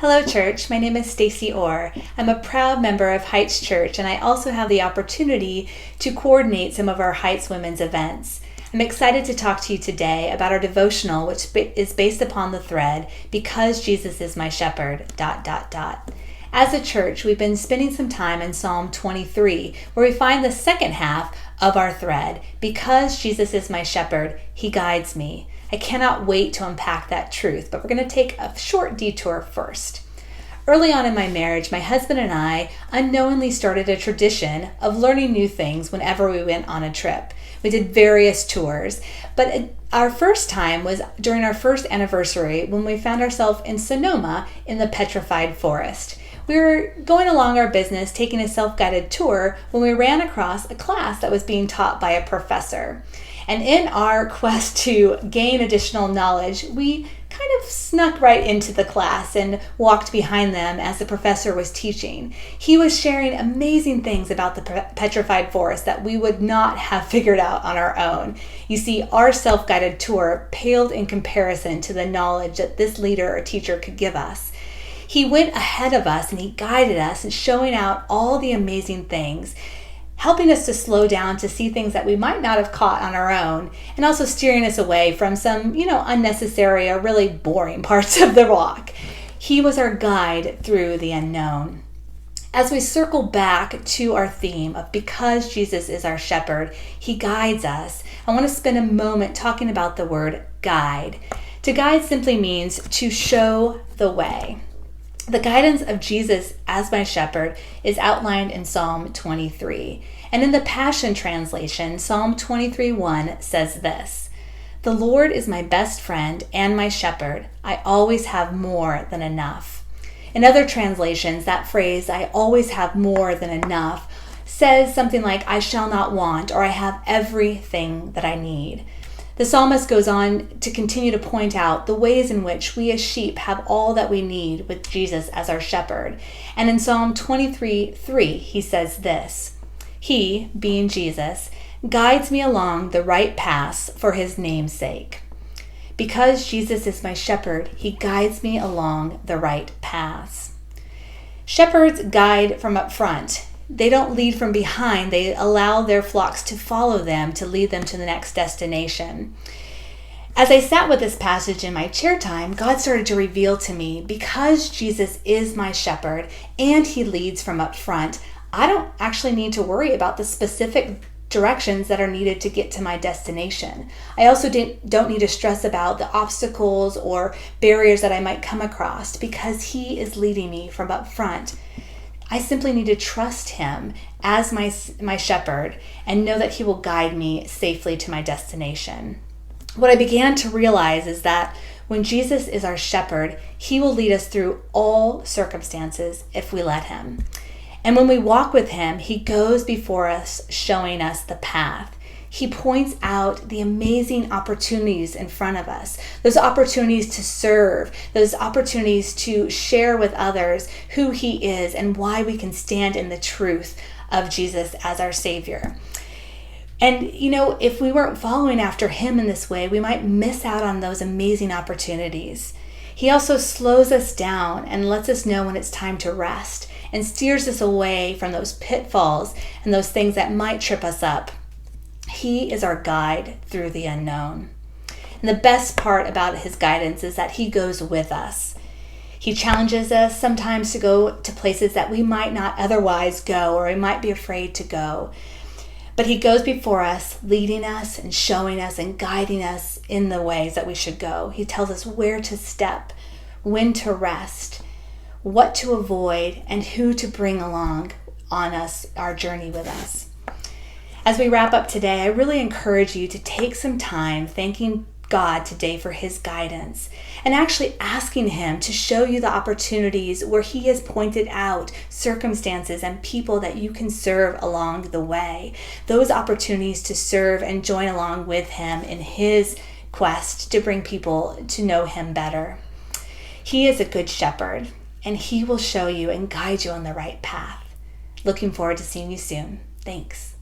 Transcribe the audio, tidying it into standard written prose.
Hello, church. My name is Stacy Orr. I'm a proud member of Heights Church, and I also have the opportunity to coordinate some of our Heights Women's events. I'm excited to talk to you today about our devotional, which is based upon the thread, Because Jesus is My Shepherd, ... As a church, we've been spending some time in Psalm 23, where we find the second half of our thread, Because Jesus is my shepherd, he guides me. I cannot wait to unpack that truth, but we're going to take a short detour first. Early on in my marriage, my husband and I unknowingly started a tradition of learning new things whenever we went on a trip. We did various tours, but our first time was during our first anniversary when we found ourselves in Sonoma in the Petrified Forest. We were going along our business, taking a self-guided tour, when we ran across a class that was being taught by a professor. And in our quest to gain additional knowledge, we kind of snuck right into the class and walked behind them as the professor was teaching. He was sharing amazing things about the Petrified Forest that we would not have figured out on our own. You see, our self-guided tour paled in comparison to the knowledge that this leader or teacher could give us. He went ahead of us and he guided us in showing out all the amazing things, helping us to slow down to see things that we might not have caught on our own, and also steering us away from some, unnecessary or really boring parts of the walk. He was our guide through the unknown. As we circle back to our theme of Because Jesus is our shepherd, he guides us, I want to spend a moment talking about the word guide. To guide simply means to show the way. The guidance of Jesus as my shepherd is outlined in Psalm 23. And in the Passion Translation, Psalm 23:1 says this: "The Lord is my best friend and my shepherd. I always have more than enough." In other translations, that phrase, "I always have more than enough," says something like, "I shall not want," or "I have everything that I need." The psalmist goes on to continue to point out the ways in which we as sheep have all that we need with Jesus as our shepherd. And in Psalm 23:3, he says this: "He," being Jesus, "guides me along the right paths for his name's sake." Because Jesus is my shepherd, he guides me along the right paths. Shepherds guide from up front. They don't lead from behind. They allow their flocks to follow them to lead them to the next destination. As I sat with this passage in my chair time, God started to reveal to me, because Jesus is my shepherd and he leads from up front, I don't actually need to worry about the specific directions that are needed to get to my destination. I also don't need to stress about the obstacles or barriers that I might come across, because he is leading me from up front. I simply need to trust him as my shepherd and know that he will guide me safely to my destination. What I began to realize is that when Jesus is our shepherd, he will lead us through all circumstances if we let him. And when we walk with him, he goes before us, showing us the path. He points out the amazing opportunities in front of us, those opportunities to serve, those opportunities to share with others who he is and why we can stand in the truth of Jesus as our Savior. And, if we weren't following after him in this way, we might miss out on those amazing opportunities. He also slows us down and lets us know when it's time to rest and steers us away from those pitfalls and those things that might trip us up. He is our guide through the unknown. And the best part about his guidance is that he goes with us. He challenges us sometimes to go to places that we might not otherwise go, or we might be afraid to go. But he goes before us, leading us and showing us and guiding us in the ways that we should go. He tells us where to step, when to rest, what to avoid, and who to bring along on our journey with us. As we wrap up today, I really encourage you to take some time thanking God today for his guidance and actually asking him to show you the opportunities where he has pointed out circumstances and people that you can serve along the way. Those opportunities to serve and join along with him in his quest to bring people to know him better. He is a good shepherd, and he will show you and guide you on the right path. Looking forward to seeing you soon. Thanks.